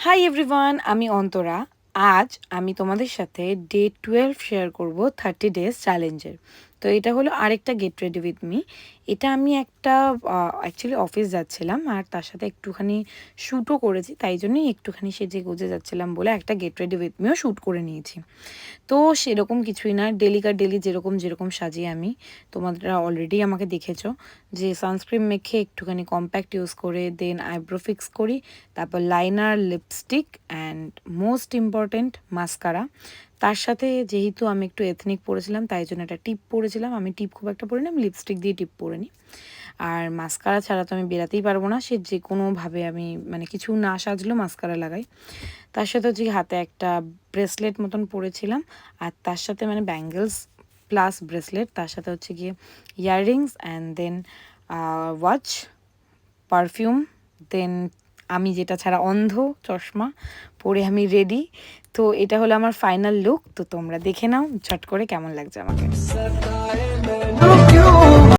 Hi everyone, আমি অন্তরা। আজ আমি তোমাদের সাথে ডে 12 শেয়ার করব 30 ডেজ চ্যালেঞ্জের। তো এটা হলো আরেকটা গেট রেডি উইথ মি। এটা আমি একটা অ্যাকচুয়ালি অফিস যাচ্ছিলাম আর তার সাথে একটুখানি শ্যুটও করেছি, তাই জন্যই একটুখানি সেজে গুজে যাচ্ছিলাম বলে একটা get ready with me shoot করে নিয়েছি। তো সেরকম কিছুই না, ডেলিকার ডেলি যেরকম যেরকম সাজি আমি, তোমরা অলরেডি আমাকে দেখেছো যে সানস্ক্রিন মেখে একটুখানি কম্প্যাক্ট ইউজ করে দেন আইব্রো ফিক্স করি, তারপর liner, lipstick and most important mascara. তার সাথে যেহেতু আমি একটু এথনিক পরেছিলাম তাই জন্য একটা টিপ পরেছিলাম। আমি টিপ খুব একটা পরি না, আমি লিপস্টিক দিয়ে টিপ পরে নিই। আর মাস্কারা ছাড়া তো আমি বেরাতেই পারবো না, সে যে কোনোভাবে আমি মানে কিছু না সাজলেও মাস্কারা লাগাই। তার সাথে হচ্ছে হাতে একটা ব্রেসলেট মতন পরেছিলাম, আর তার সাথে মানে ব্যাঙ্গেলস প্লাস ব্রেসলেট, তার সাথে হচ্ছে গিয়ে earrings and then watch, perfume, then আমি যেটা ছাড়া অন্ধ, চশমা পরে আমি রেডি। তো এটা হলো আমার ফাইনাল লুক। তো তোমরা দেখে নাও ঝট করে কেমন লাগছে আমাকে।